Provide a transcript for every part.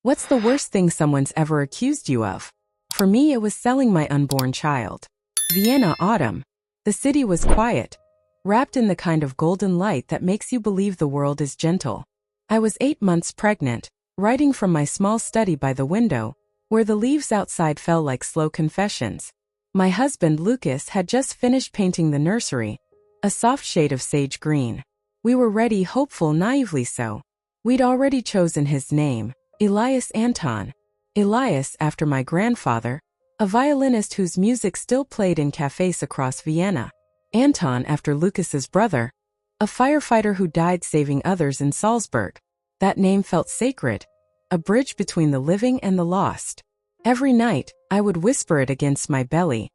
What's the worst thing someone's ever accused you of? For me, it was selling my unborn child. Vienna, autumn. The city was quiet, wrapped in the kind of golden light that makes you believe the world is gentle. I was 8 months pregnant, writing from my small study by the window, where the leaves outside fell like slow confessions. My husband, Lukas, had just finished painting the nursery, a soft shade of sage green. We were ready, hopeful, naively so. We'd already chosen his name, Elias Anton. Elias after my grandfather, a violinist whose music still played in cafes across Vienna. Anton after Lukas's brother, a firefighter who died saving others in Salzburg. That name felt sacred, a bridge between the living and the lost. Every night, I would whisper it against my belly,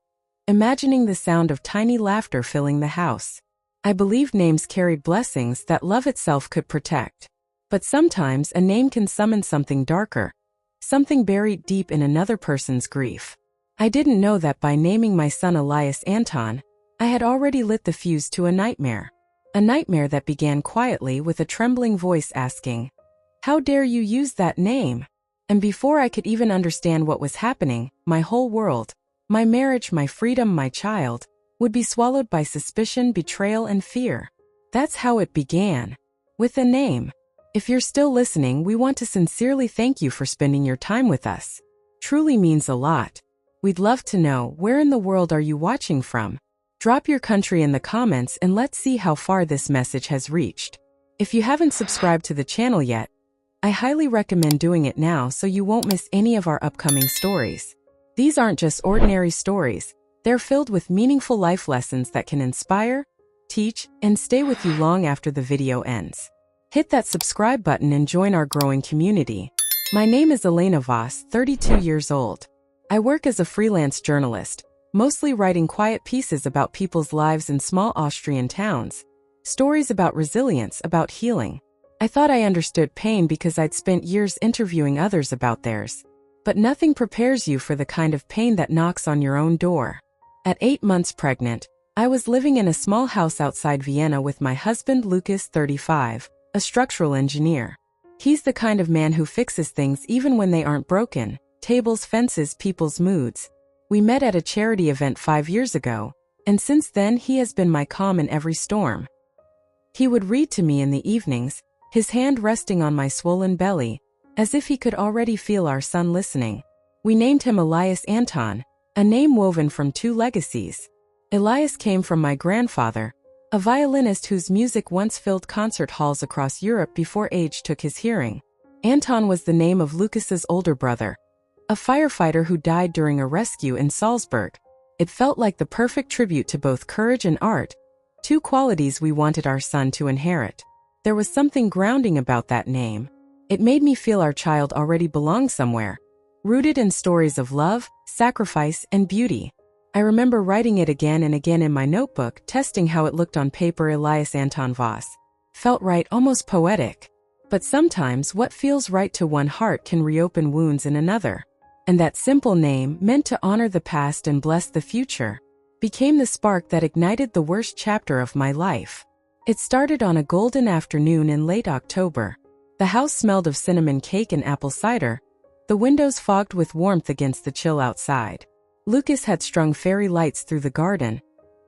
imagining the sound of tiny laughter filling the house. I believed names carried blessings that love itself could protect. But sometimes a name can summon something darker, something buried deep in another person's grief. I didn't know that by naming my son Elias Anton, I had already lit the fuse to a nightmare that began quietly with a trembling voice asking, "How dare you use that name?" And before I could even understand what was happening, my whole world, my marriage, my freedom, my child, would be swallowed by suspicion, betrayal, and fear. That's how it began. With a name. If you're still listening, we want to sincerely thank you for spending your time with us. Truly means a lot. We'd love to know, where in the world are you watching from? Drop your country in the comments and let's see how far this message has reached. If you haven't subscribed to the channel yet, I highly recommend doing it now so you won't miss any of our upcoming stories. These aren't just ordinary stories. They're filled with meaningful life lessons that can inspire, teach, and stay with you long after the video ends. Hit that subscribe button and join our growing community. My name is Elena Voss, 32 years old. I work as a freelance journalist, mostly writing quiet pieces about people's lives in small Austrian towns. Stories about resilience, about healing. I thought I understood pain because I'd spent years interviewing others about theirs. But nothing prepares you for the kind of pain that knocks on your own door. At 8 months pregnant, I was living in a small house outside Vienna with my husband Lukas, 35, a structural engineer. He's the kind of man who fixes things even when they aren't broken. Tables, fences, people's moods. We met at a charity event 5 years ago, and since then he has been my calm in every storm. He would read to me in the evenings, his hand resting on my swollen belly, as if he could already feel our son listening. We named him Elias Anton, a name woven from 2 legacies. Elias came from my grandfather, a violinist whose music once filled concert halls across Europe before age took his hearing. Anton was the name of Lukas's older brother, a firefighter who died during a rescue in Salzburg. It felt like the perfect tribute to both courage and art, 2 qualities we wanted our son to inherit. There was something grounding about that name. It made me feel our child already belonged somewhere, rooted in stories of love, sacrifice, and beauty. I remember writing it again and again in my notebook, testing how it looked on paper. Elias Anton Voss. Felt right, almost poetic. But sometimes what feels right to one heart can reopen wounds in another. And that simple name, meant to honor the past and bless the future, became the spark that ignited the worst chapter of my life. It started on a golden afternoon in late October. The house smelled of cinnamon cake and apple cider, the windows fogged with warmth against the chill outside. Lukas had strung fairy lights through the garden,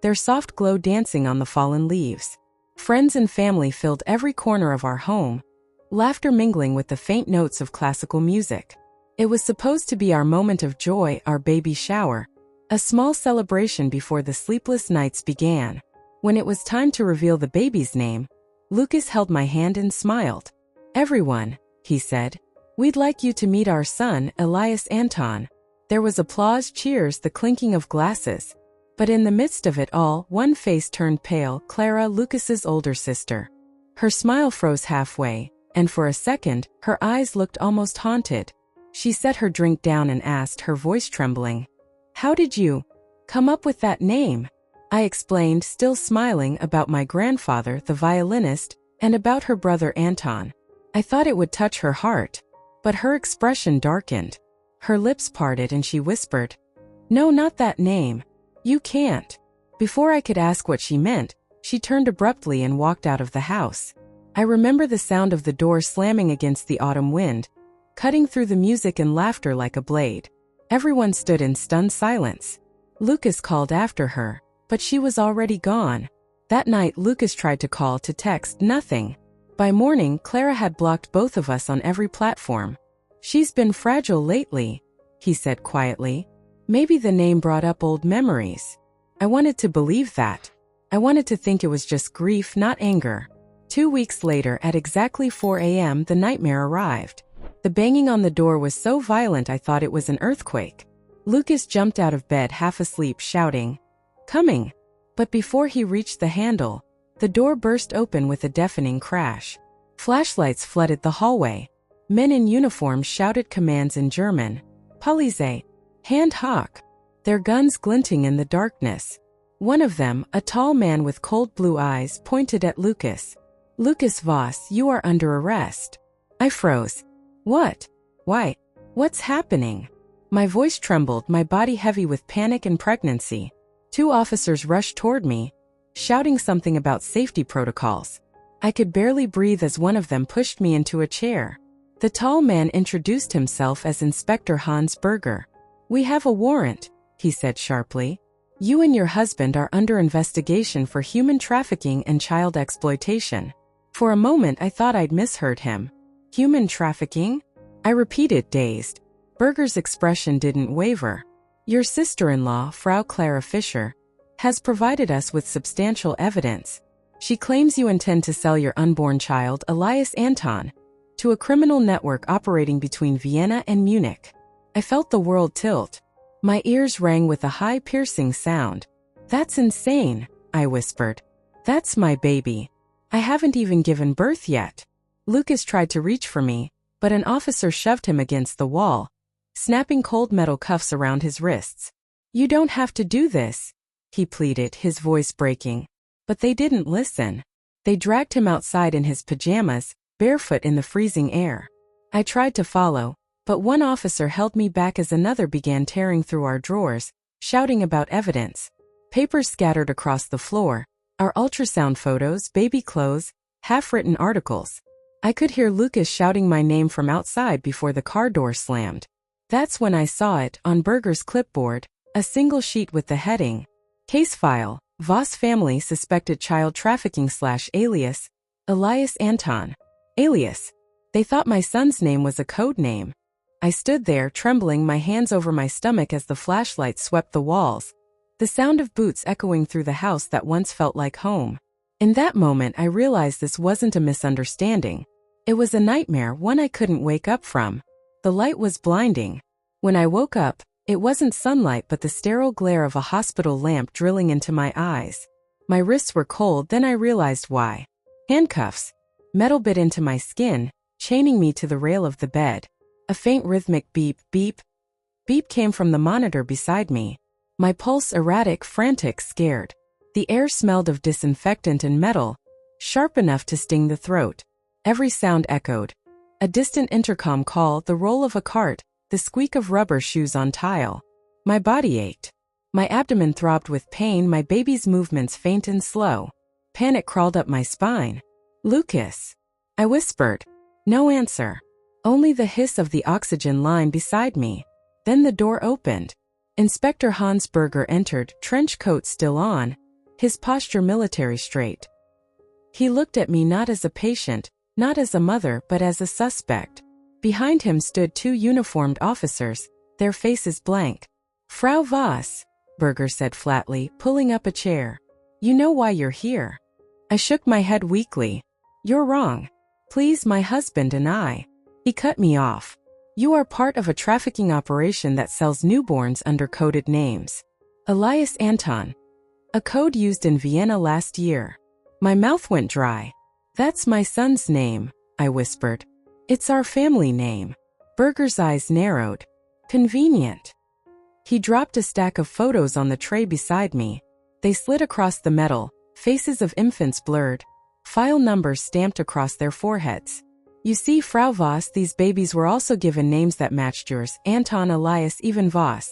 their soft glow dancing on the fallen leaves. Friends and family filled every corner of our home, laughter mingling with the faint notes of classical music. It was supposed to be our moment of joy, our baby shower, a small celebration before the sleepless nights began. When it was time to reveal the baby's name, Lukas held my hand and smiled. "Everyone," he said, "we'd like you to meet our son, Elias Anton." There was applause, cheers, the clinking of glasses. But in the midst of it all, one face turned pale, Klara, Lukas's older sister. Her smile froze halfway, and for a second, her eyes looked almost haunted. She set her drink down and asked, her voice trembling, "How did you come up with that name?" I explained, still smiling, about my grandfather, the violinist, and about her brother Anton. I thought it would touch her heart. But her expression darkened. Her lips parted and she whispered, "No, not that name. You can't." Before I could ask what she meant, she turned abruptly and walked out of the house. I remember the sound of the door slamming against the autumn wind, cutting through the music and laughter like a blade. Everyone stood in stunned silence. Lukas called after her, but she was already gone. That night Lukas tried to call, to text, nothing. By morning, Klara had blocked both of us on every platform. "She's been fragile lately," he said quietly. Maybe the name brought up old memories. I wanted to believe that. I wanted to think it was just grief, not anger. 2 weeks later, at exactly 4 a.m., the nightmare arrived. The banging on the door was so violent I thought it was an earthquake. Lukas jumped out of bed half asleep, shouting, "Coming!" But before he reached the handle, the door burst open with a deafening crash. Flashlights flooded the hallway. Men in uniform shouted commands in German. "Police! Hand hoch!" Their guns glinting in the darkness. One of them, a tall man with cold blue eyes, pointed at Lukas. "Elena Voss, you are under arrest." I froze. "What? Why? What's happening?" My voice trembled, my body heavy with panic and pregnancy. 2 officers rushed toward me, shouting something about safety protocols. I could barely breathe as one of them pushed me into a chair. The tall man introduced himself as Inspector Hans Berger. "We have a warrant," he said sharply. "You and your husband are under investigation for human trafficking and child exploitation." For a moment I thought I'd misheard him. "Human trafficking?" I repeated, dazed. Berger's expression didn't waver. "Your sister-in-law, Frau Klara Fischer, has provided us with substantial evidence. She claims you intend to sell your unborn child, Elias Anton, to a criminal network operating between Vienna and Munich." I felt the world tilt. My ears rang with a high, piercing sound. "That's insane," I whispered. "That's my baby. I haven't even given birth yet." Lukas tried to reach for me, but an officer shoved him against the wall, snapping cold metal cuffs around his wrists. "You don't have to do this," he pleaded, his voice breaking. But they didn't listen. They dragged him outside in his pajamas, barefoot in the freezing air. I tried to follow, but one officer held me back as another began tearing through our drawers, shouting about evidence. Papers scattered across the floor, our ultrasound photos, baby clothes, half-written articles. I could hear Lukas shouting my name from outside before the car door slammed. That's when I saw it, on Berger's clipboard, a single sheet with the heading, "Case File, Voss Family Suspected Child Trafficking / Alias, Elias Anton." Alias. They thought my son's name was a code name. I stood there, trembling, my hands over my stomach as the flashlight swept the walls, the sound of boots echoing through the house that once felt like home. In that moment I realized this wasn't a misunderstanding. It was a nightmare, one I couldn't wake up from. The light was blinding. When I woke up, it wasn't sunlight but the sterile glare of a hospital lamp drilling into my eyes. My wrists were cold, then I realized why. Handcuffs. Metal bit into my skin, chaining me to the rail of the bed. A faint rhythmic beep, beep, beep came from the monitor beside me. My pulse erratic, frantic, scared. The air smelled of disinfectant and metal, sharp enough to sting the throat. Every sound echoed. A distant intercom call, the roll of a cart, the squeak of rubber shoes on tile. My body ached. My abdomen throbbed with pain, my baby's movements faint and slow. Panic crawled up my spine. "Lukas," I whispered. No answer. Only the hiss of the oxygen line beside me. Then the door opened. Inspector Hans Berger entered, trench coat still on, his posture military straight. He looked at me not as a patient, not as a mother, but as a suspect. Behind him stood 2 uniformed officers, their faces blank. "Frau Voss," Berger said flatly, pulling up a chair. "You know why you're here." I shook my head weakly. "You're wrong. Please, my husband and I." He cut me off. "You are part of a trafficking operation that sells newborns under coded names. Elias Anton. A code used in Vienna last year." My mouth went dry. "That's my son's name," I whispered. "It's our family name." Berger's eyes narrowed. "Convenient." He dropped a stack of photos on the tray beside me. They slid across the metal, faces of infants blurred, file numbers stamped across their foreheads. "You see, Frau Voss, these babies were also given names that matched yours, Anton, Elias, even Voss.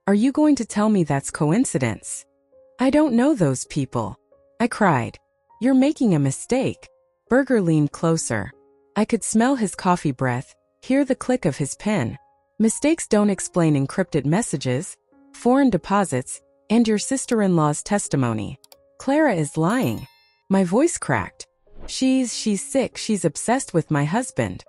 Are you going to tell me that's coincidence?" "I don't know those people," I cried. "You're making a mistake." Berger leaned closer. I could smell his coffee breath, Hear the click of his pen. Mistakes don't explain encrypted messages, foreign deposits, and your sister-in-law's testimony. Klara is lying. My voice cracked. She's sick, she's obsessed with my husband.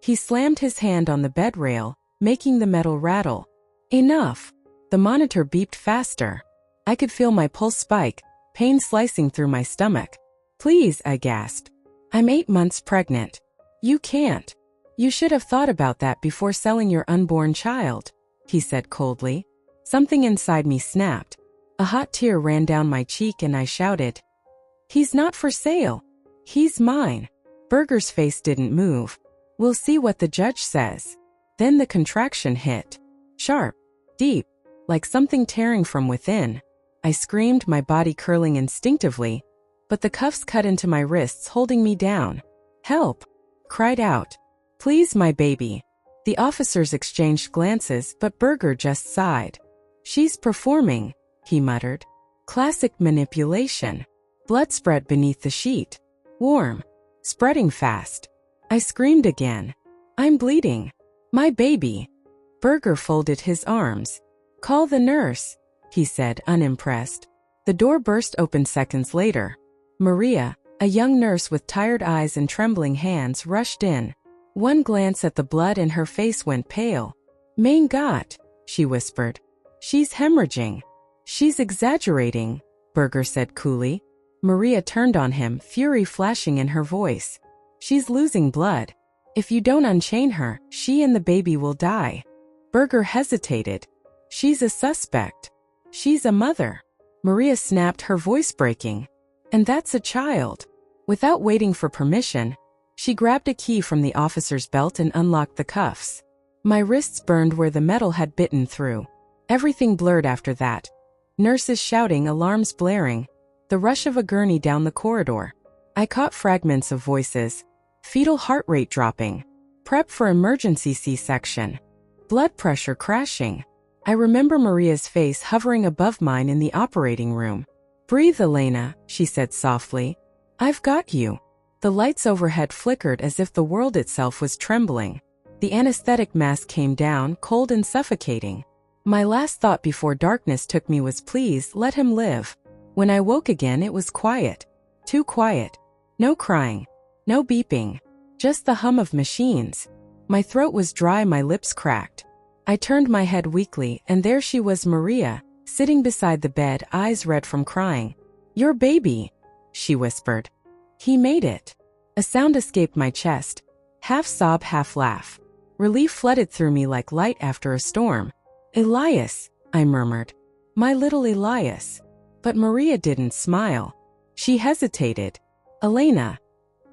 He slammed his hand on the bed rail, making the metal rattle. Enough. The monitor beeped faster. I could feel my pulse spike, pain slicing through my stomach. Please, I gasped. I'm 8 months pregnant. You can't. You should have thought about that before selling your unborn child, he said coldly. Something inside me snapped. A hot tear ran down my cheek and I shouted, "He's not for sale. He's mine." Berger's face didn't move. "We'll see what the judge says." Then the contraction hit. Sharp, deep, like something tearing from within. I screamed, my body curling instinctively, but the cuffs cut into my wrists, holding me down. "Help!" cried out. "Please, my baby." The officers exchanged glances, but Berger just sighed. "She's performing," he muttered. "Classic manipulation." Blood spread beneath the sheet. Warm. Spreading fast. I screamed again. "I'm bleeding. My baby." Berger folded his arms. "Call the nurse," he said, unimpressed. The door burst open seconds later. Maria, a young nurse with tired eyes and trembling hands, rushed in. One glance at the blood and her face went pale. "Mein Gott," she whispered. "She's hemorrhaging." "She's exaggerating," Berger said coolly. Maria turned on him, fury flashing in her voice. "She's losing blood. If you don't unchain her, she and the baby will die." Berger hesitated. "She's a suspect. She's a mother." Maria snapped, her voice breaking. "And that's a child." Without waiting for permission, she grabbed a key from the officer's belt and unlocked the cuffs. My wrists burned where the metal had bitten through. Everything blurred after that. Nurses shouting, alarms blaring, the rush of a gurney down the corridor. I caught fragments of voices. Fetal heart rate dropping. Prep for emergency C-section. Blood pressure crashing. I remember Maria's face hovering above mine in the operating room. "Breathe, Elena," she said softly. "I've got you." The lights overhead flickered as if the world itself was trembling. The anesthetic mask came down, cold and suffocating. My last thought before darkness took me was, "Please, let him live." When I woke again, it was quiet. Too quiet. No crying. No beeping. Just the hum of machines. My throat was dry, my lips cracked. I turned my head weakly, and there she was, Maria, sitting beside the bed, eyes red from crying. "Your baby," she whispered. "He made it." A sound escaped my chest. Half sob, half laugh. Relief flooded through me like light after a storm. "Elias," I murmured. "My little Elias." But Maria didn't smile. She hesitated. "Elena,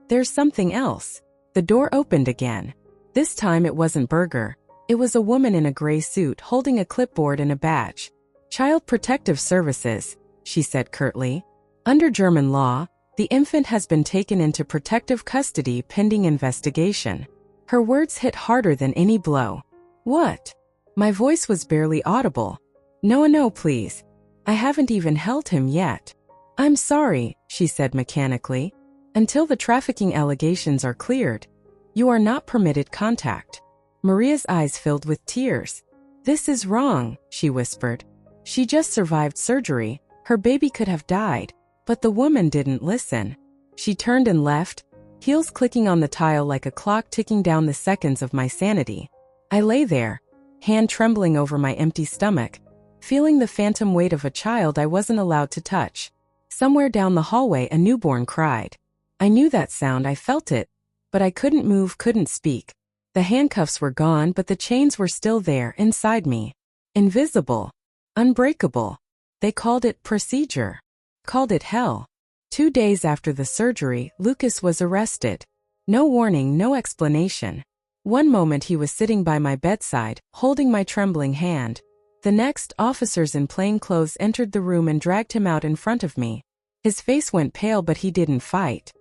there's something else." The door opened again. This time it wasn't Berger. It was a woman in a gray suit holding a clipboard and a badge. "Child Protective Services," she said curtly. "Under German law, the infant has been taken into protective custody pending investigation." Her words hit harder than any blow. "What?" My voice was barely audible. No, please. I haven't even held him yet." "I'm sorry," she said mechanically. "Until the trafficking allegations are cleared, you are not permitted contact." Maria's eyes filled with tears. "This is wrong," she whispered. "She just survived surgery. Her baby could have died." But the woman didn't listen. She turned and left, heels clicking on the tile like a clock ticking down the seconds of my sanity. I lay there, hand trembling over my empty stomach, feeling the phantom weight of a child I wasn't allowed to touch. Somewhere down the hallway a newborn cried. I knew that sound, I felt it, but I couldn't move, couldn't speak. The handcuffs were gone, but the chains were still there, inside me. Invisible. Unbreakable. They called it procedure. Called it hell. 2 days after the surgery, Lukas was arrested. No warning, no explanation. One moment he was sitting by my bedside, holding my trembling hand. The next, officers in plain clothes entered the room and dragged him out in front of me. His face went pale, but he didn't fight.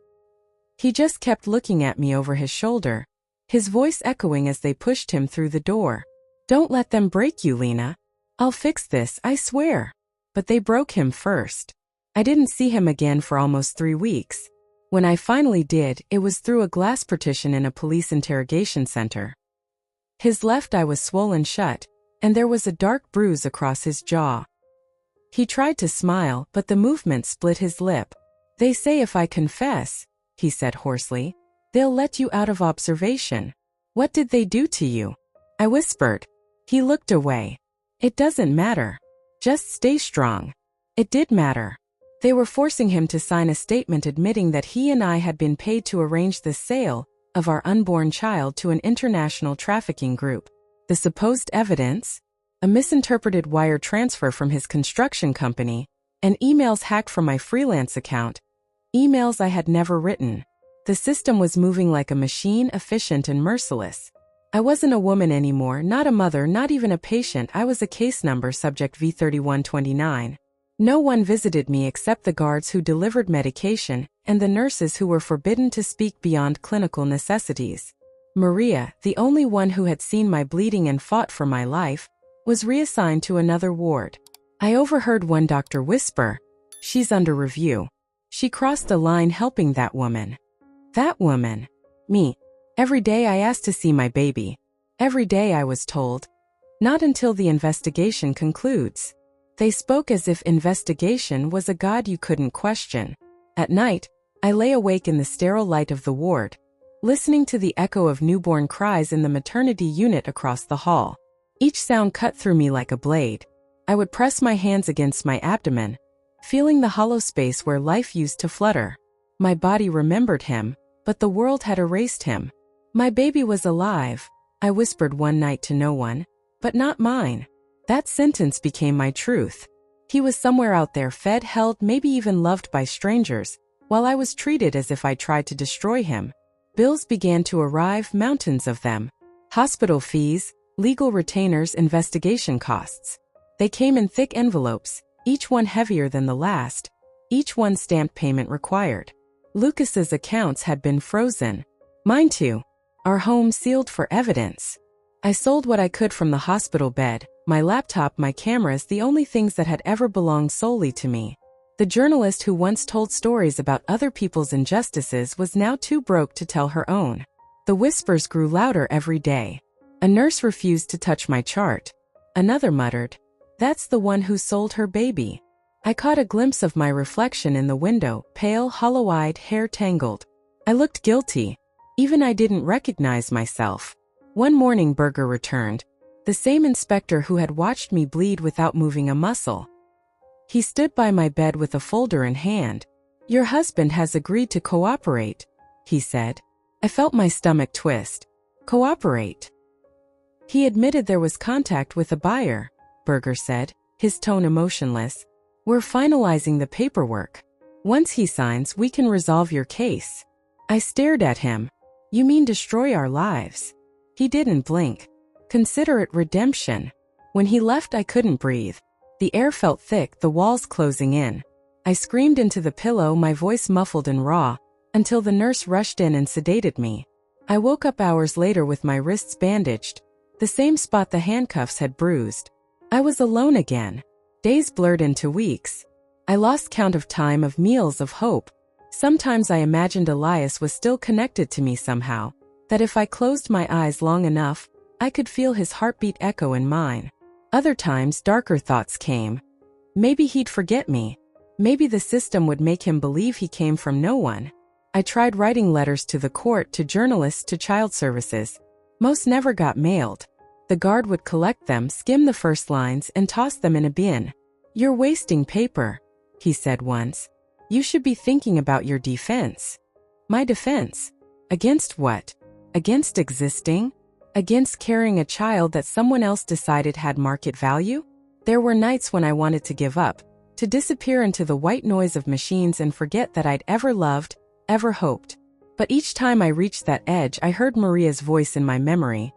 He just kept looking at me over his shoulder, his voice echoing as they pushed him through the door. "Don't let them break you, Lena. I'll fix this, I swear." But they broke him first. I didn't see him again for almost 3 weeks. When I finally did, it was through a glass partition in a police interrogation center. His left eye was swollen shut, and there was a dark bruise across his jaw. He tried to smile, but the movement split his lip. "They say if I confess," he said hoarsely, "they'll let you out of observation. What did they do to you?" I whispered. He looked away. "It doesn't matter. Just stay strong." It did matter. They were forcing him to sign a statement admitting that he and I had been paid to arrange the sale of our unborn child to an international trafficking group. The supposed evidence? A misinterpreted wire transfer from his construction company, and emails hacked from my freelance account, emails I had never written. The system was moving like a machine, efficient and merciless. I wasn't a woman anymore, not a mother, not even a patient. I was a case number, subject V3129. No one visited me except the guards who delivered medication and the nurses who were forbidden to speak beyond clinical necessities. Maria, the only one who had seen my bleeding and fought for my life, was reassigned to another ward. I overheard one doctor whisper, "She's under review." She crossed the line helping that woman. That woman. Me. Every day I asked to see my baby. Every day I was told, "Not until the investigation concludes." They spoke as if investigation was a god you couldn't question. At night, I lay awake in the sterile light of the ward, listening to the echo of newborn cries in the maternity unit across the hall. Each sound cut through me like a blade. I would press my hands against my abdomen, feeling the hollow space where life used to flutter. My body remembered him, but the world had erased him. My baby was alive, I whispered one night to no one, but not mine. That sentence became my truth. He was somewhere out there, fed, held, maybe even loved by strangers, while I was treated as if I tried to destroy him. Bills began to arrive, mountains of them. Hospital fees, legal retainers, investigation costs. They came in thick envelopes, each one heavier than the last, each one stamped payment required. Lucas's accounts had been frozen. Mine too. Our home sealed for evidence. I sold what I could from the hospital bed, my laptop, my cameras, the only things that had ever belonged solely to me. The journalist who once told stories about other people's injustices was now too broke to tell her own. The whispers grew louder every day. A nurse refused to touch my chart. Another muttered, "That's the one who sold her baby." I caught a glimpse of my reflection in the window, pale, hollow-eyed, hair tangled. I looked guilty. Even I didn't recognize myself. One morning Berger returned, the same inspector who had watched me bleed without moving a muscle. He stood by my bed with a folder in hand. "Your husband has agreed to cooperate," he said. I felt my stomach twist. Cooperate? "He admitted there was contact with a buyer," Berger said, his tone emotionless. "We're finalizing the paperwork. Once he signs, we can resolve your case." I stared at him. "You mean destroy our lives?" He didn't blink. "Consider it redemption." When he left, I couldn't breathe. The air felt thick, the walls closing in. I screamed into the pillow, my voice muffled and raw, until the nurse rushed in and sedated me. I woke up hours later with my wrists bandaged, the same spot the handcuffs had bruised. I was alone again. Days blurred into weeks. I lost count of time, of meals, of hope. Sometimes I imagined Elias was still connected to me somehow, that if I closed my eyes long enough, I could feel his heartbeat echo in mine. Other times, darker thoughts came. Maybe he'd forget me. Maybe the system would make him believe he came from no one. I tried writing letters to the court, to journalists, to child services. Most never got mailed. The guard would collect them, skim the first lines, and toss them in a bin. "You're wasting paper," he said once. "You should be thinking about your defense." My defense? Against what? Against existing? Against carrying a child that someone else decided had market value? There were nights when I wanted to give up, to disappear into the white noise of machines and forget that I'd ever loved, ever hoped. But each time I reached that edge, I heard Maria's voice in my memory.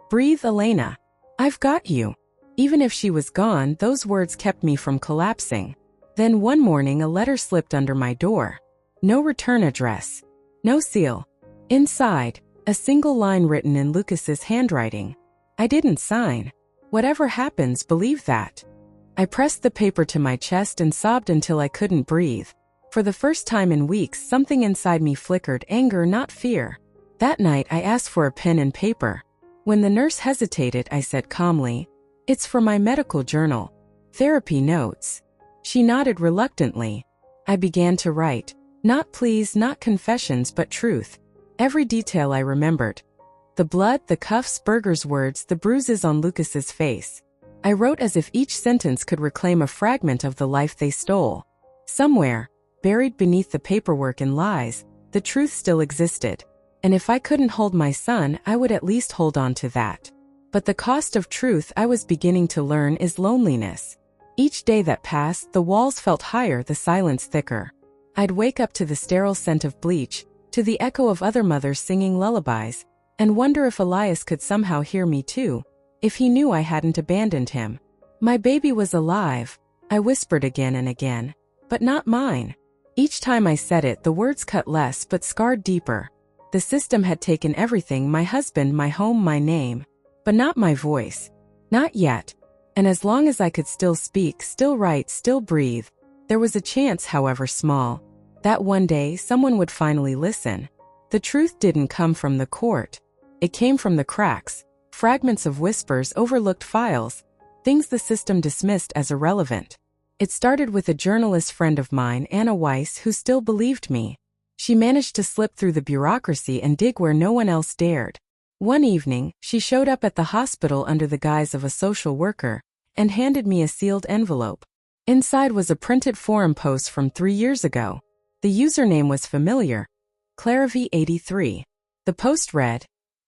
"Breathe, Elena. I've got you." Even if she was gone, those words kept me from collapsing. Then one morning a letter slipped under my door. No return address. No seal. Inside, a single line written in Lucas's handwriting. I didn't sign. "Whatever happens, believe that." I pressed the paper to my chest and sobbed until I couldn't breathe. For the first time in weeks, something inside me flickered anger, not fear. That night, I asked for a pen and paper. When the nurse hesitated, I said calmly, "It's for my medical journal. Therapy notes." She nodded reluctantly. I began to write. Not pleas, not confessions, but truth. Every detail I remembered. The blood, the cuffs, Berger's words, the bruises on Lukas's face. I wrote as if each sentence could reclaim a fragment of the life they stole. Somewhere, buried beneath the paperwork and lies, the truth still existed. And if I couldn't hold my son, I would at least hold on to that. But the cost of truth, I was beginning to learn, is loneliness. Each day that passed, the walls felt higher, the silence thicker. I'd wake up to the sterile scent of bleach, to the echo of other mothers singing lullabies, and wonder if Elias could somehow hear me too, if he knew I hadn't abandoned him. My baby was alive, I whispered again and again, but not mine. Each time I said it, the words cut less but scarred deeper. The system had taken everything, my husband, my home, my name, but not my voice. Not yet. And as long as I could still speak, still write, still breathe, there was a chance, however small, that one day someone would finally listen. The truth didn't come from the court. It came from the cracks, fragments of whispers, overlooked files, things the system dismissed as irrelevant. It started with a journalist friend of mine, Anna Weiss, who still believed me. She managed to slip through the bureaucracy and dig where no one else dared. One evening, she showed up at the hospital under the guise of a social worker and handed me a sealed envelope. Inside was a printed forum post from 3 years ago. The username was familiar, Klara V83. The post read,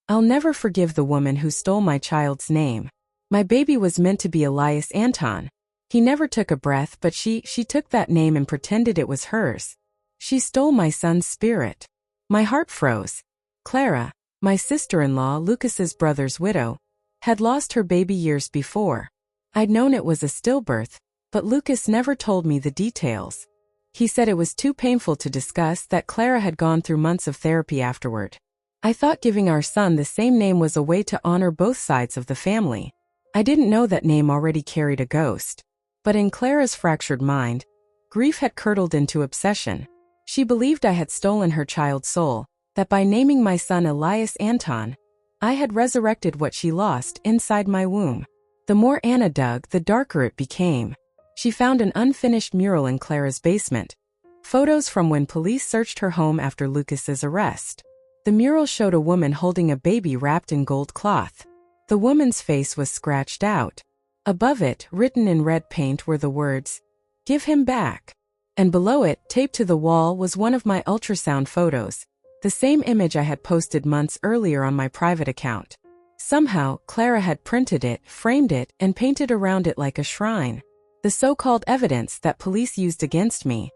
"I'll never forgive the woman who stole my child's name. My baby was meant to be Elias Anton. He never took a breath, but she took that name and pretended it was hers. She stole my son's spirit." My heart froze. Klara, my sister-in-law, Lukas's brother's widow, had lost her baby years before. I'd known it was a stillbirth, but Lukas never told me the details. He said it was too painful to discuss, that Klara had gone through months of therapy afterward. I thought giving our son the same name was a way to honor both sides of the family. I didn't know that name already carried a ghost. But in Klara's fractured mind, grief had curdled into obsession. She believed I had stolen her child's soul, that by naming my son Elias Anton, I had resurrected what she lost inside my womb. The more Anna dug, the darker it became. She found an unfinished mural in Klara's basement, photos from when police searched her home after Lukas's arrest. The mural showed a woman holding a baby wrapped in gold cloth. The woman's face was scratched out. Above it, written in red paint, were the words, "Give him back." And below it, taped to the wall, was one of my ultrasound photos, the same image I had posted months earlier on my private account. Somehow, Klara had printed it, framed it, and painted around it like a shrine. The so-called evidence that police used against me,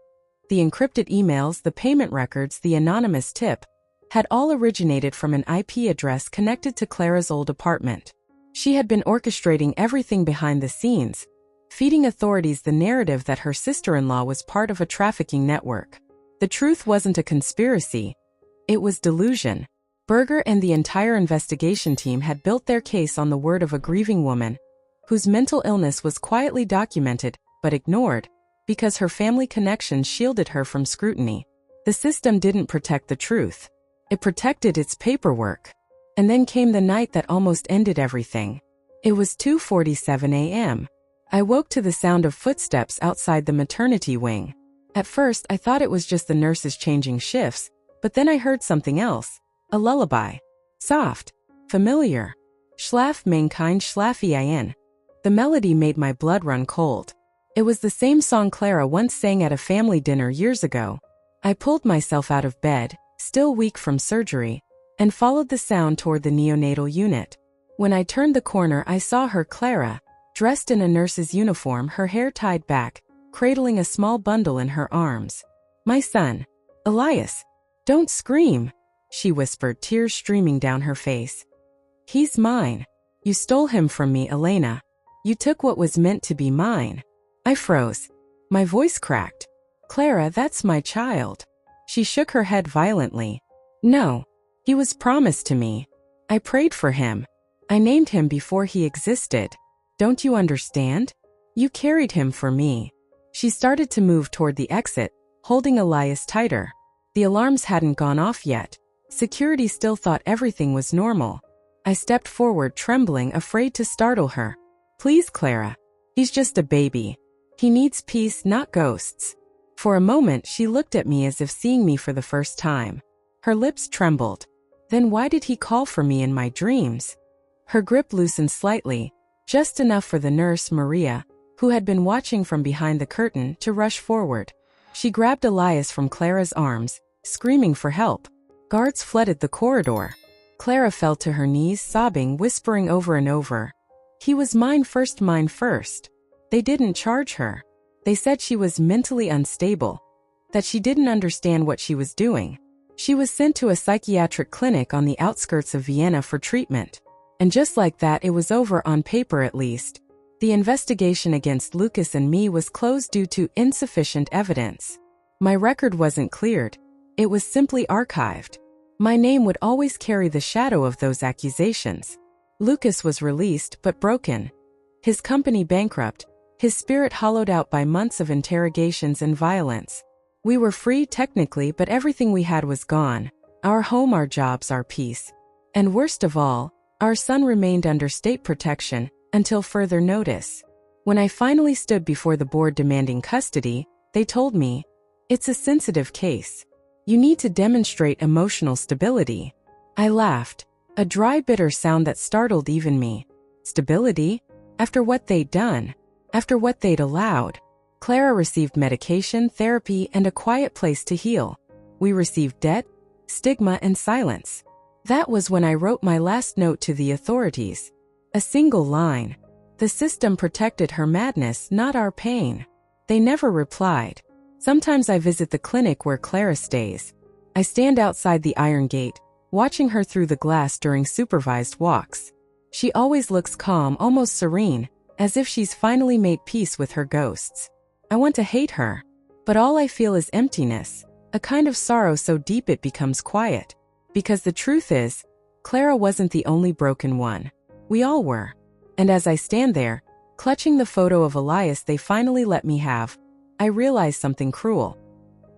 the encrypted emails, the payment records, the anonymous tip, had all originated from an IP address connected to Klara's old apartment. She had been orchestrating everything behind the scenes, feeding authorities the narrative that her sister-in-law was part of a trafficking network. The truth wasn't a conspiracy. It was delusion. Berger and the entire investigation team had built their case on the word of a grieving woman, whose mental illness was quietly documented, but ignored, because her family connections shielded her from scrutiny. The system didn't protect the truth. It protected its paperwork. And then came the night that almost ended everything. It was 2:47 a.m. I woke to the sound of footsteps outside the maternity wing. At first, I thought it was just the nurses changing shifts, but then I heard something else. A lullaby. Soft. Familiar. Schlaf mein Kind schlafe ein. The melody made my blood run cold. It was the same song Klara once sang at a family dinner years ago. I pulled myself out of bed, still weak from surgery, and followed the sound toward the neonatal unit. When I turned the corner, I saw her, Klara, dressed in a nurse's uniform, her hair tied back, cradling a small bundle in her arms. "My son. Elias. Don't scream," she whispered, tears streaming down her face. "He's mine. You stole him from me, Elena. You took what was meant to be mine." I froze. My voice cracked. "Klara, that's my child." She shook her head violently. "No. He was promised to me. I prayed for him. I named him before he existed. Don't you understand? You carried him for me." She started to move toward the exit, holding Elias tighter. The alarms hadn't gone off yet. Security still thought everything was normal. I stepped forward, trembling, afraid to startle her. "Please, Klara. He's just a baby. He needs peace, not ghosts." For a moment, she looked at me as if seeing me for the first time. Her lips trembled. "Then why did he call for me in my dreams?" Her grip loosened slightly, just enough for the nurse, Maria, who had been watching from behind the curtain, to rush forward. She grabbed Elias from Klara's arms, screaming for help. Guards flooded the corridor. Klara fell to her knees, sobbing, whispering over and over, "He was mine first, mine first." They didn't charge her. They said she was mentally unstable, that she didn't understand what she was doing. She was sent to a psychiatric clinic on the outskirts of Vienna for treatment. And just like that, it was over, on paper at least. The investigation against Lukas and me was closed due to insufficient evidence. My record wasn't cleared. It was simply archived. My name would always carry the shadow of those accusations. Lukas was released, but broken. His company bankrupt, his spirit hollowed out by months of interrogations and violence. We were free technically, but everything we had was gone. Our home, our jobs, our peace. And worst of all, our son remained under state protection, until further notice. When I finally stood before the board demanding custody, they told me, "It's a sensitive case. You need to demonstrate emotional stability." I laughed, a dry, bitter sound that startled even me. Stability? After what they'd done? After what they'd allowed? Klara received medication, therapy, and a quiet place to heal. We received debt, stigma, and silence. That was when I wrote my last note to the authorities. A single line. The system protected her madness, not our pain. They never replied. Sometimes I visit the clinic where Klara stays. I stand outside the iron gate, watching her through the glass during supervised walks. She always looks calm, almost serene, as if she's finally made peace with her ghosts. I want to hate her, but all I feel is emptiness, a kind of sorrow so deep it becomes quiet. Because the truth is, Klara wasn't the only broken one. We all were. And as I stand there, clutching the photo of Elias they finally let me have, I realize something cruel.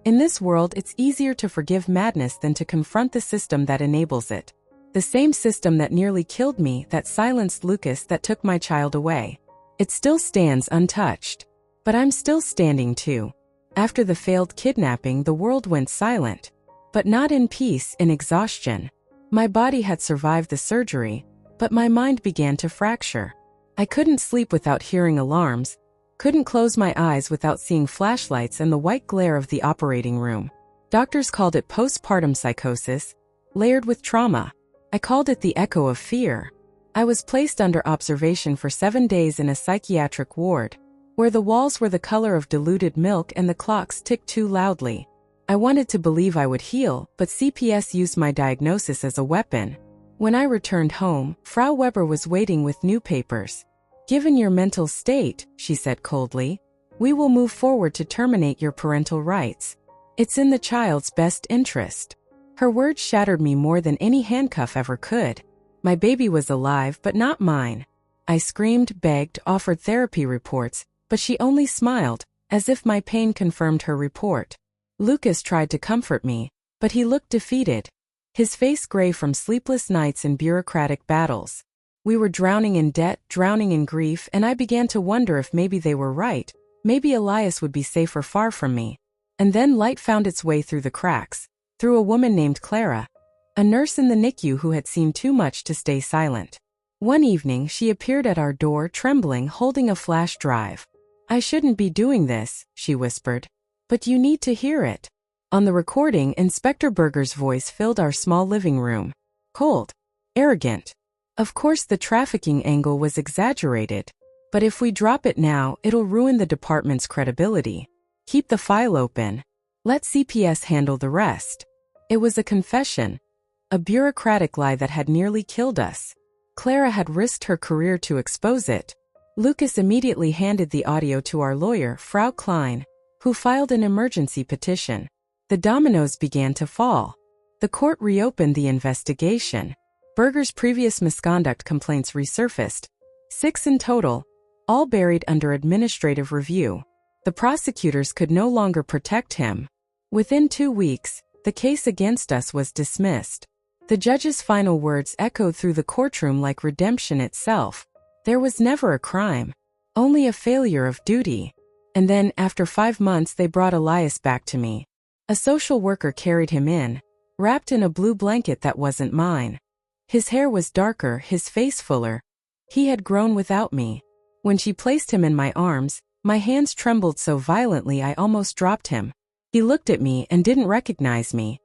In this world, it's easier to forgive madness than to confront the system that enables it. The same system that nearly killed me, that silenced Lukas, that took my child away. It still stands untouched. But I'm still standing too. After the failed kidnapping, the world went silent. But not in peace, in exhaustion. My body had survived the surgery, but my mind began to fracture. I couldn't sleep without hearing alarms, couldn't close my eyes without seeing flashlights and the white glare of the operating room. Doctors called it postpartum psychosis, layered with trauma. I called it the echo of fear. I was placed under observation for 7 days in a psychiatric ward, where the walls were the color of diluted milk and the clocks ticked too loudly. I wanted to believe I would heal, but CPS used my diagnosis as a weapon. When I returned home, Frau Weber was waiting with new papers. "Given your mental state," she said coldly, "we will move forward to terminate your parental rights. It's in the child's best interest." Her words shattered me more than any handcuff ever could. My baby was alive, but not mine. I screamed, begged, offered therapy reports, but she only smiled, as if my pain confirmed her report. Lukas tried to comfort me, but he looked defeated, his face gray from sleepless nights and bureaucratic battles. We were drowning in debt, drowning in grief, and I began to wonder if maybe they were right. Maybe Elias would be safer far from me. And then light found its way through the cracks, through a woman named Klara, a nurse in the NICU who had seen too much to stay silent. One evening, she appeared at our door, trembling, holding a flash drive. "I shouldn't be doing this," she whispered. "But you need to hear it." On the recording, Inspector Berger's voice filled our small living room. Cold. Arrogant. Of course the trafficking angle was exaggerated. But if we drop it now, it'll ruin the department's credibility. Keep the file open. Let CPS handle the rest. It was a confession. A bureaucratic lie that had nearly killed us. Klara had risked her career to expose it. Lukas immediately handed the audio to our lawyer, Frau Klein, who filed an emergency petition. The dominoes began to fall. The court reopened the investigation. Berger's previous misconduct complaints resurfaced. 6 in total, all buried under administrative review. The prosecutors could no longer protect him. Within 2 weeks, the case against us was dismissed. The judge's final words echoed through the courtroom like redemption itself. There was never a crime, only a failure of duty. And then, after 5 months, they brought Elias back to me. A social worker carried him in, wrapped in a blue blanket that wasn't mine. His hair was darker, his face fuller. He had grown without me. When she placed him in my arms, my hands trembled so violently I almost dropped him. He looked at me and didn't recognize me.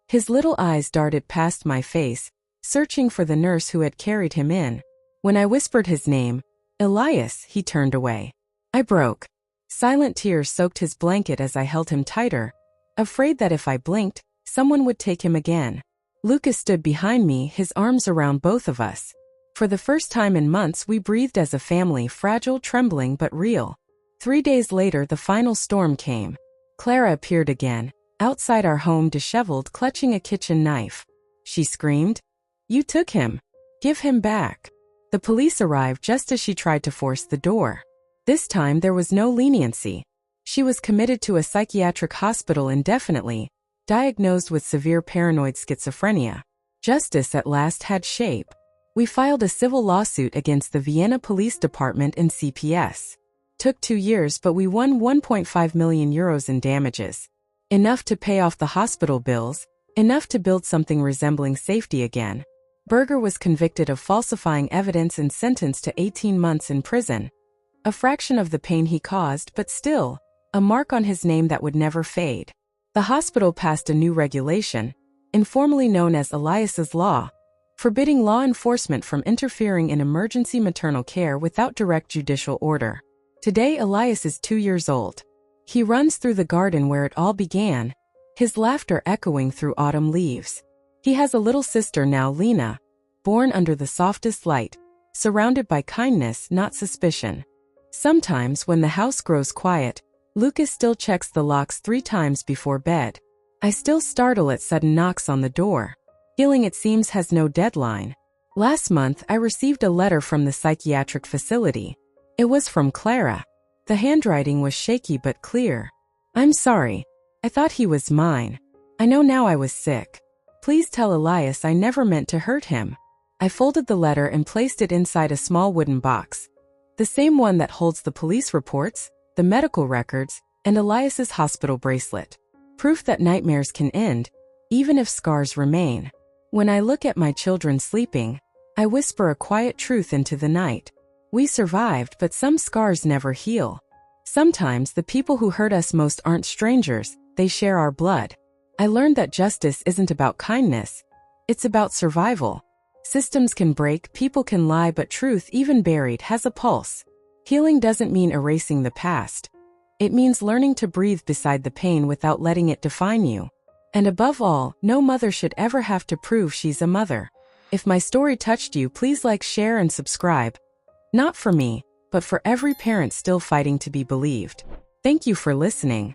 His little eyes darted past my face, searching for the nurse who had carried him in. When I whispered his name, Elias, he turned away. I broke. Silent tears soaked his blanket as I held him tighter, afraid that if I blinked, someone would take him again. Lukas stood behind me, his arms around both of us. For the first time in months, we breathed as a family, fragile, trembling, but real. 3 days later, the final storm came. Klara appeared again, outside our home, disheveled, clutching a kitchen knife. She screamed, "You took him. Give him back." The police arrived just as she tried to force the door. This time there was no leniency. She was committed to a psychiatric hospital indefinitely, diagnosed with severe paranoid schizophrenia. Justice at last had shape. We filed a civil lawsuit against the Vienna Police Department and CPS. Took 2 years, but we won 1.5 million euros in damages. Enough to pay off the hospital bills, enough to build something resembling safety again. Berger was convicted of falsifying evidence and sentenced to 18 months in prison. A fraction of the pain he caused, but still, a mark on his name that would never fade. The hospital passed a new regulation, informally known as Elias's Law, forbidding law enforcement from interfering in emergency maternal care without direct judicial order. Today Elias is 2 years old. He runs through the garden where it all began, his laughter echoing through autumn leaves. He has a little sister now, Lena, born under the softest light, surrounded by kindness, not suspicion. Sometimes, when the house grows quiet, Lukas still checks the locks 3 times before bed. I still startle at sudden knocks on the door. Healing, it seems, has no deadline. Last month, I received a letter from the psychiatric facility. It was from Klara. The handwriting was shaky but clear. "I'm sorry. I thought he was mine. I know now I was sick. Please tell Elias I never meant to hurt him." I folded the letter and placed it inside a small wooden box. The same one that holds the police reports, the medical records, and Elias's hospital bracelet. Proof that nightmares can end, even if scars remain. When I look at my children sleeping, I whisper a quiet truth into the night. We survived, but some scars never heal. Sometimes the people who hurt us most aren't strangers, they share our blood. I learned that justice isn't about kindness. It's about survival. Systems can break, people can lie, but truth, even buried, has a pulse. Healing doesn't mean erasing the past. It means learning to breathe beside the pain without letting it define you. And above all, no mother should ever have to prove she's a mother. If my story touched you, please like, share, and subscribe. Not for me, but for every parent still fighting to be believed. Thank you for listening.